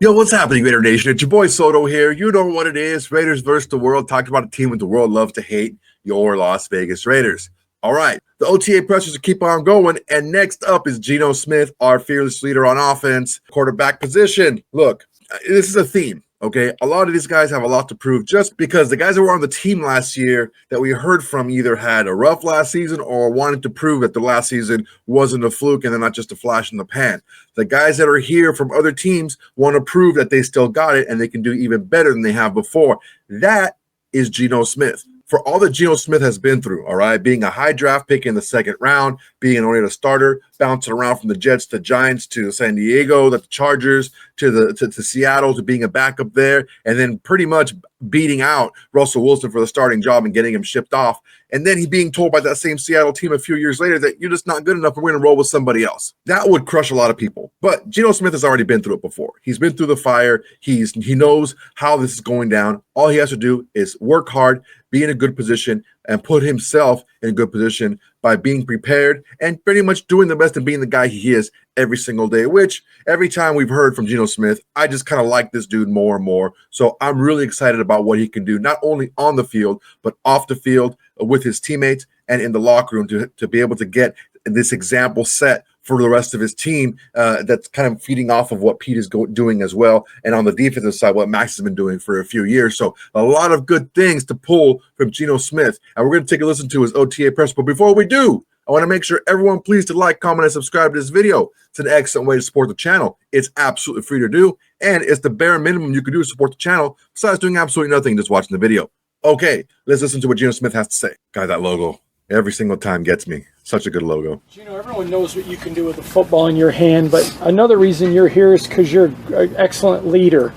Yo, what's happening, Raider Nation? It's your boy Soto here. You know what it is. Raiders versus the world. Talking about a team that the world loves to hate, your Las Vegas Raiders. All right. The OTA pressures will keep on going. And next up is Geno Smith, our fearless leader on offense, quarterback position. Look, this is a theme. Okay, a lot of these guys have a lot to prove just because the guys that were on the team last year that we heard from either had a rough last season or wanted to prove that the last season wasn't a fluke and they're not just a flash in the pan. The guys that are here from other teams want to prove that they still got it and they can do even better than they have before. That is Geno Smith. For all that Geno Smith has been through, all right, being a high draft pick in the second round, being only a starter, bouncing around from the Jets to Giants to San Diego, the Chargers to Seattle, to being a backup there, and then pretty much beating out Russell Wilson for the starting job and getting him shipped off. And then he being told by that same Seattle team a few years later that you're just not good enough and we're going to roll with somebody else. That would crush a lot of people. But Geno Smith has already been through it before. He's been through the fire. He knows how this is going down. All he has to do is work hard, be in a good position, and put himself in a good position by being prepared and pretty much doing the best and being the guy he is every single day, which every time we've heard from Geno Smith, I just kind of like this dude more and more. So I'm really excited about what he can do, not only on the field, but off the field with his teammates and in the locker room to be able to get this example set for the rest of his team that's kind of feeding off of what Pete is doing as well. And on the defensive side, what Maxx has been doing for a few years. So a lot of good things to pull from Geno Smith. And we're going to take a listen to his OTA press. But before we do, I want to make sure everyone please to like, comment, and subscribe to this video. It's an excellent way to support the channel. It's absolutely free to do. And it's the bare minimum you can do to support the channel besides doing absolutely nothing, just watching the video. Okay, let's listen to what Geno Smith has to say. God, that logo every single time gets me. Such a good logo. Gino, everyone knows what you can do with the football in your hand, but another reason you're here is because you're an excellent leader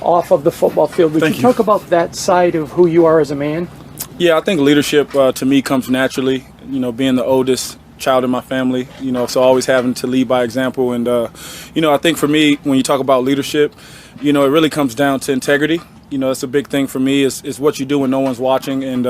off of the football field. Would you talk about that side of who you are as a man? Yeah, I think leadership to me comes naturally. You know, being the oldest child in my family, you know, so always having to lead by example. And, you know, I think for me, when you talk about leadership, you know, it really comes down to integrity. You know, it's a big thing for me is what you do when no one's watching. And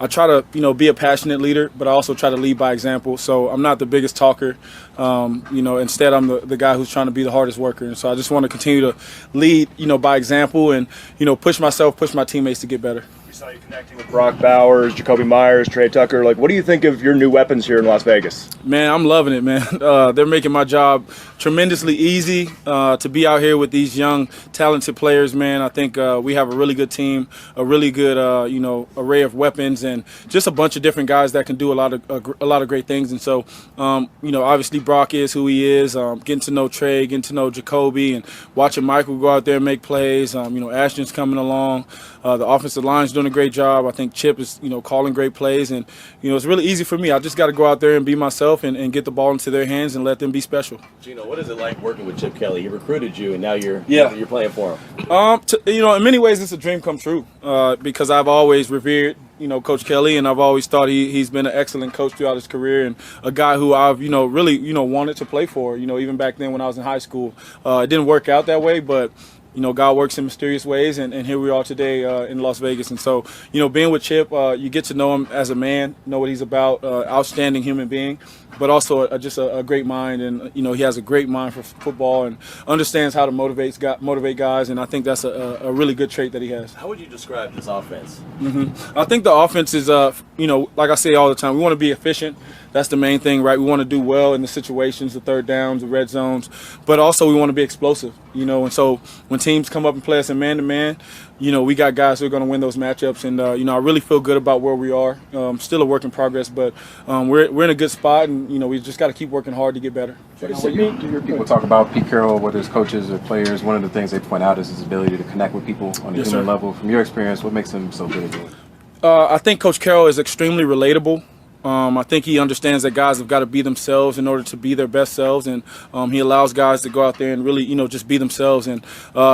I try to, you know, be a passionate leader, but I also try to lead by example. So I'm not the biggest talker. You know, instead I'm the guy who's trying to be the hardest worker. And so I just want to continue to lead, you know, by example and, you know, push myself, push my teammates to get better. We saw you connecting with Brock Bowers, Jacoby Myers, Trey Tucker. Like, what do you think of your new weapons here in Las Vegas? Man, I'm loving it, man. They're making my job tremendously easy to be out here with these young, talented players, man. I think we have a really good team, a really good, you know, array of weapons, and just a bunch of different guys that can do a lot of great things. And so, you know, obviously Brock is who he is. Getting to know Trey, getting to know Jacoby, and watching Michael go out there and make plays. You know, Ashton's coming along. The offensive line's doing a great job. I think Chip is, you know, calling great plays, and you know, it's really easy for me. I just got to go out there and be myself and get the ball into their hands and let them be special. Gino, what is it like working with Chip Kelly? He recruited you, and now you're playing for him. You know, in many ways, it's a dream come true because I've always revered, you know, Coach Kelly, and I've always thought he's been an excellent coach throughout his career and a guy who I've, you know, really, you know, wanted to play for. You know, even back then when I was in high school, it didn't work out that way, but you know, God works in mysterious ways, and here we are today in Las Vegas. And so, you know, being with Chip, you get to know him as a man, know what he's about, outstanding human being, but also just a great mind. And, you know, he has a great mind for football and understands how to motivate guys, and I think that's a really good trait that he has. How would you describe this offense? I think the offense is, you know, like I say all the time, we want to be efficient. That's the main thing, right? We want to do well in the situations, the third downs, the red zones, but also we want to be explosive, you know. And so when teams come up and play us in man-to-man, you know, we got guys who are going to win those matchups. And, you know, I really feel good about where we are. Still a work in progress, but we're in a good spot, and, you know, we just got to keep working hard to get better. People talk about Pete Carroll, whether it's coaches or players. One of the things they point out is his ability to connect with people on a human level. From your experience, what makes him so good at it? I think Coach Carroll is extremely relatable. I think he understands that guys have got to be themselves in order to be their best selves, and he allows guys to go out there and really, you know, just be themselves. And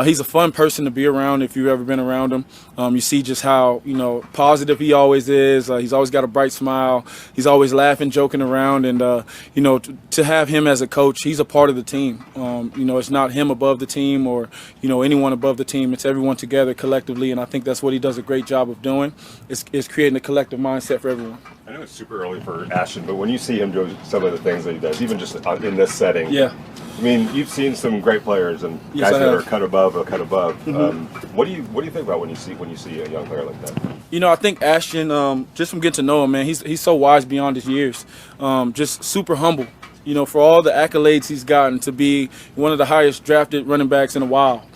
he's a fun person to be around if you've ever been around him. You see just how, you know, positive he always is. He's always got a bright smile. He's always laughing, joking around, and you know, to have him as a coach, he's a part of the team. You know, it's not him above the team or, you know, anyone above the team. It's everyone together collectively, and I think that's what he does a great job of doing. Is creating a collective mindset for everyone. I know it's super early for Ashton, but when you see him do some of the things that he does, even just in this setting, I mean, you've seen some great players and guys that are cut above. What do you think about when you see a young player like that? You know, I think Ashton, just from getting to know him, man, he's so wise beyond his years. Just super humble. You know, for all the accolades he's gotten, to be one of the highest drafted running backs in a while.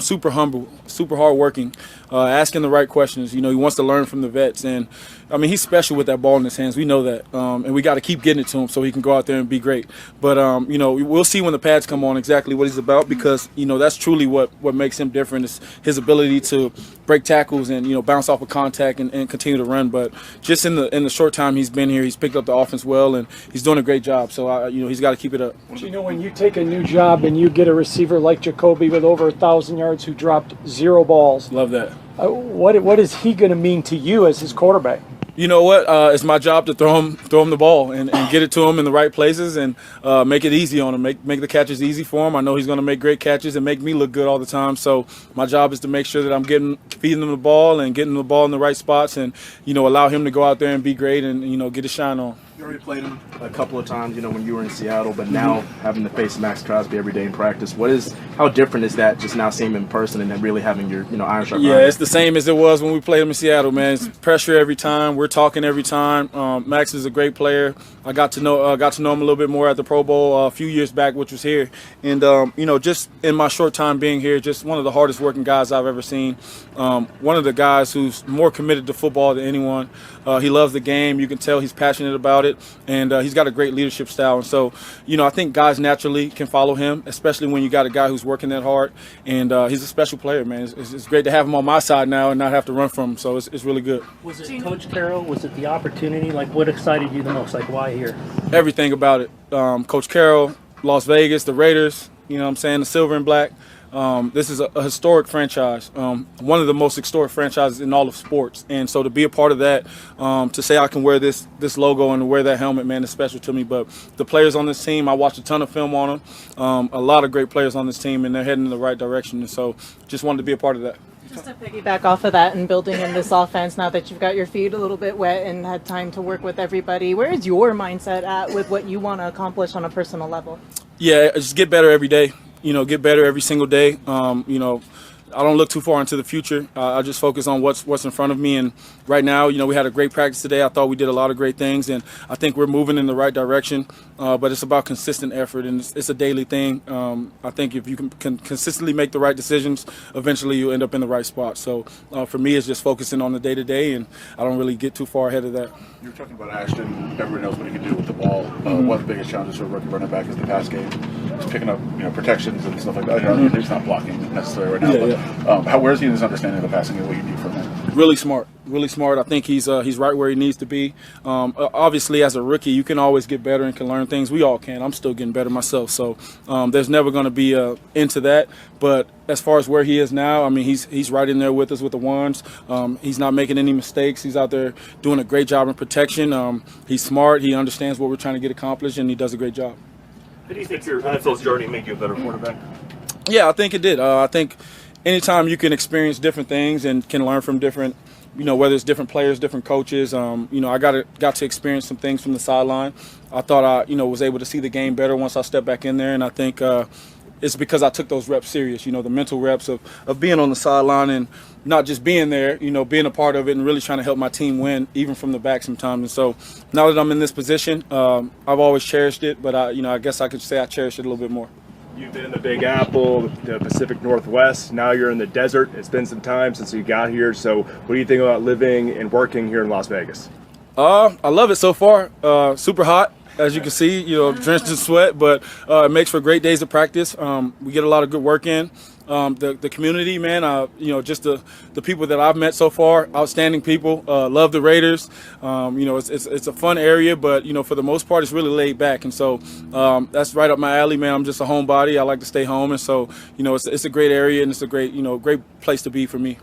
Super humble, super hardworking, asking the right questions. You know, he wants to learn from the vets. And, I mean, he's special with that ball in his hands. We know that. And we got to keep getting it to him so he can go out there and be great. But, you know, we'll see when the pads come on exactly what he's about, because, you know, that's truly what makes him different, is his ability to break tackles and, you know, bounce off of contact and continue to run. But just in the short time he's been here, he's picked up the offense well, and he's doing a great job. So, you know, he's got to keep it up. You know, when you take a new job and you get a receiver like Jacoby with over 1,000 yards who dropped 0 balls. Love that. What is he going to mean to you as his quarterback? You know what? It's my job to throw him the ball and get it to him in the right places and make it easy on him, make the catches easy for him. I know he's going to make great catches and make me look good all the time. So my job is to make sure that I'm feeding him the ball and getting the ball in the right spots, and, you know, allow him to go out there and be great and, you know, get his shine on. You already played him a couple of times, you know, when you were in Seattle, but now having to face Maxx Crosby every day in practice, how different is that, just now seeing him in person and then really having your, you know, iron sharp? Yeah, it's the same as it was when we played him in Seattle, man. It's pressure every time. We're talking every time. Maxx is a great player. I got to know him a little bit more at the Pro Bowl a few years back, which was here. And, you know, just in my short time being here, just one of the hardest working guys I've ever seen. One of the guys who's more committed to football than anyone. He loves the game. You can tell he's passionate about it. And he's got a great leadership style. And so, you know, I think guys naturally can follow him, especially when you got a guy who's working that hard. And he's a special player, man. It's great to have him on my side now and not have to run from him. So it's really good. Was it Coach Carroll? Was it the opportunity? Like, what excited you the most? Like, why here? Everything about it. Coach Carroll, Las Vegas, the Raiders, you know what I'm saying, the silver and black. This is a historic franchise, one of the most historic franchises in all of sports. And so to be a part of that, to say I can wear this logo and wear that helmet, man, is special to me. But the players on this team, I watched a ton of film on them. A lot of great players on this team, and they're heading in the right direction. And so just wanted to be a part of that. Just to piggyback off of that and building in this offense, now that you've got your feet a little bit wet and had time to work with everybody, where is your mindset at with what you want to accomplish on a personal level? Yeah, just get better every day. You know, get better every single day. You know, I don't look too far into the future. I just focus on what's in front of me. And right now, you know, we had a great practice today. I thought we did a lot of great things, and I think we're moving in the right direction. But it's about consistent effort, and it's a daily thing. I think if you can consistently make the right decisions, eventually you'll end up in the right spot. So for me, it's just focusing on the day-to-day, and I don't really get too far ahead of that. You were talking about Ashton. Everyone knows what he can do with the ball. One of the biggest challenges for a rookie running back is the pass game. He's picking up, you know, protections and stuff like that. He's not blocking necessarily right now. Where is he in his understanding of the passing and what you need from him? Really smart. Really smart. I think he's right where he needs to be. Obviously, as a rookie, you can always get better and can learn things. We all can. I'm still getting better myself. So there's never going to be an end to that. But as far as where he is now, I mean, he's right in there with us with the ones. He's not making any mistakes. He's out there doing a great job in protection. He's smart. He understands what we're trying to get accomplished, and he does a great job. How do you think your NFL journey made you a better quarterback? Yeah, I think it did. I think anytime you can experience different things and can learn from different, you know, whether it's different players, different coaches, you know, I got to experience some things from the sideline. I thought I, you know, was able to see the game better once I stepped back in there, and I think it's because I took those reps serious, you know, the mental reps of being on the sideline and not just being there, you know, being a part of it and really trying to help my team win, even from the back sometimes. And so now that I'm in this position, I've always cherished it, but I guess I could say I cherish it a little bit more. You've been in the Big Apple, the Pacific Northwest. Now you're in the desert. It's been some time since you got here. So what do you think about living and working here in Las Vegas? I love it so far. Super hot, as you can see, you know, drenched in sweat, but it makes for great days of practice. We get a lot of good work in. The community, man, you know, just the people that I've met so far, outstanding people. Love the Raiders. You know, it's a fun area, but, you know, for the most part, it's really laid back. And so that's right up my alley, man. I'm just a homebody. I like to stay home. And so, you know, it's a great area, and it's a great, you know, great place to be for me.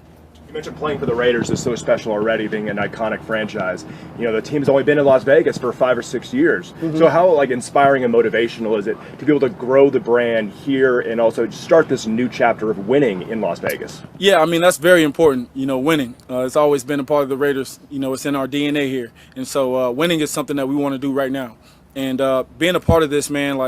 You mentioned playing for the Raiders is so special already, being an iconic franchise. You know, the team's only been in Las Vegas for 5 or 6 years. So how inspiring and motivational is it to be able to grow the brand here and also start this new chapter of winning in Las Vegas? Yeah, I mean, that's very important, winning. It's always been a part of the Raiders. It's in our DNA here. And so winning is something that we want to do right now. And being a part of this, man,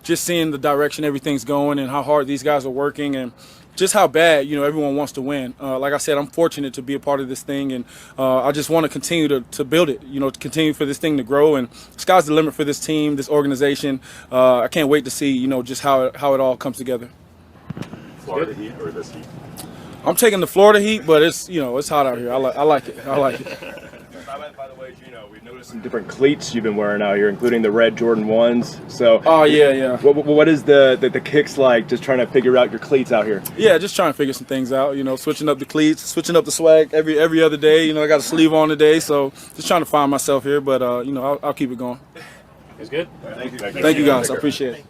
just seeing the direction everything's going and how hard these guys are working and just how bad, everyone wants to win. Like I said, I'm fortunate to be a part of this thing, and I just want to continue to build it, to continue for this thing to grow. And sky's the limit for this team, this organization. I can't wait to see, just how it all comes together. Florida Heat or this Heat? I'm taking the Florida Heat, but it's, it's hot out here. I like it. I like it. By the way, Gino, we've noticed some different cleats you've been wearing out here, including the red Jordan 1s. So, oh yeah. What is the kicks like? Just trying to figure out your cleats out here. Yeah, just trying to figure some things out. Switching up the cleats, switching up the swag every other day. I got a sleeve on today, so just trying to find myself here. But I'll keep it going. It's good. Thank you guys. I appreciate it.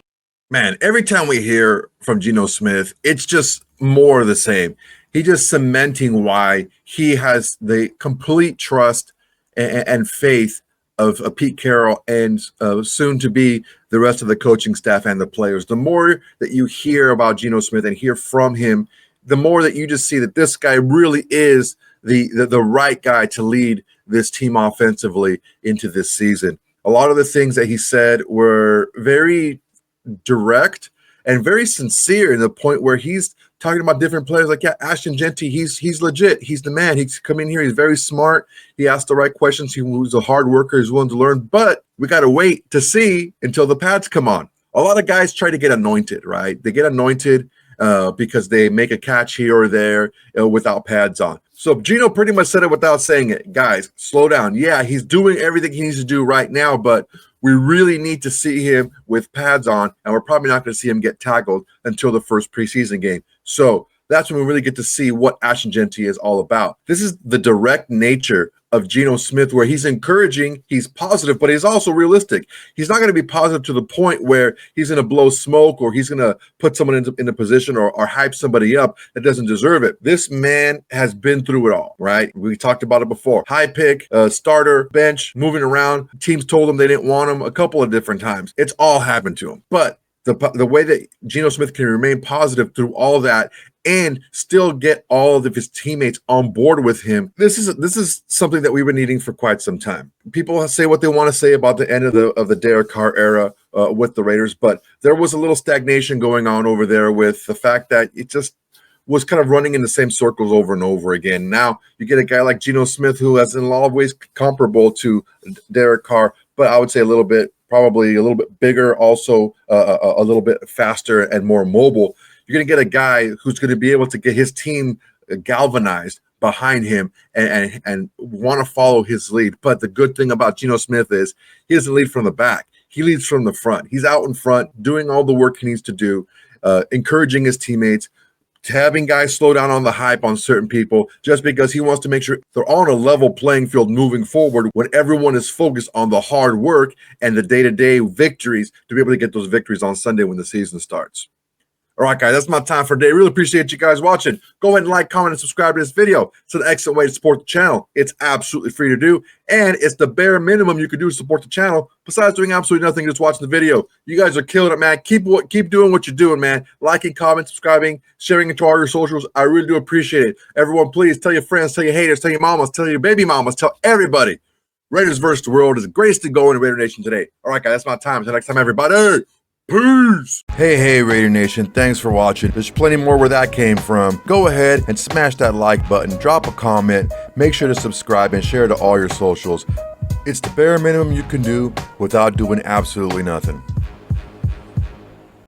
Man, every time we hear from Geno Smith, it's just more of the same. He just cementing why he has the complete trust and faith of Pete Carroll and soon to be the rest of the coaching staff and the players. The more that you hear about Geno Smith and hear from him, the more that you just see that this guy really is the right guy to lead this team offensively into this season. A lot of the things that he said were very direct and very sincere, to the point where he's talking about different players like, yeah, Ashton Jeanty, he's legit. He's the man. He's come in here. He's very smart. He asked the right questions. He was a hard worker. He's willing to learn. But we got to wait to see until the pads come on. A lot of guys try to get anointed, right? They get anointed because they make a catch here or there without pads on. So Geno pretty much said it without saying it. Guys, slow down. Yeah, he's doing everything he needs to do right now, but we really need to see him with pads on, and we're probably not going to see him get tackled until the first preseason game. So that's when we really get to see what Ashton Jeanty is all about. This is the direct nature of Geno Smith, where he's encouraging, he's positive, but he's also realistic. He's not going to be positive to the point where he's going to blow smoke or he's going to put someone in a position or hype somebody up that doesn't deserve it. This man has been through it all, right? We talked about it before. High pick, starter, bench, moving around. Teams told him they didn't want him a couple of different times. It's all happened to him. But the way that Geno Smith can remain positive through all of that and still get all of his teammates on board with him, this is something that we've been needing for quite some time. People say what they want to say about the end of the Derek Carr era with the Raiders, but there was a little stagnation going on over there with the fact that it just was kind of running in the same circles over and over again. Now you get a guy like Geno Smith, who is in a lot of ways comparable to Derek Carr, but I would say probably a little bit bigger, also a little bit faster and more mobile. You're going to get a guy who's going to be able to get his team galvanized behind him and want to follow his lead. But the good thing about Geno Smith is he doesn't lead from the back. He leads from the front. He's out in front doing all the work he needs to do, encouraging his teammates, having guys slow down on the hype on certain people just because he wants to make sure they're on a level playing field moving forward when everyone is focused on the hard work and the day-to-day victories to be able to get those victories on Sunday when the season starts. All right, guys, that's my time for today. Really appreciate you guys watching. Go ahead and like, comment, and subscribe to this video. It's an excellent way to support the channel. It's absolutely free to do, and it's the bare minimum you can do to support the channel besides doing absolutely nothing, just watching the video. You guys are killing it, man. Keep doing what you're doing, man. Liking, commenting, subscribing, sharing it to all your socials. I really do appreciate it. Everyone, please tell your friends, tell your haters, tell your mamas, tell your baby mamas, tell everybody. Raiders versus the world is the greatest to go in Raider Nation today. All right, guys, that's my time. Until next time, everybody. Peace. Hey, Raider Nation. Thanks for watching. There's plenty more where that came from. Go ahead and smash that like button. Drop a comment. Make sure to subscribe and share to all your socials. It's the bare minimum you can do without doing absolutely nothing.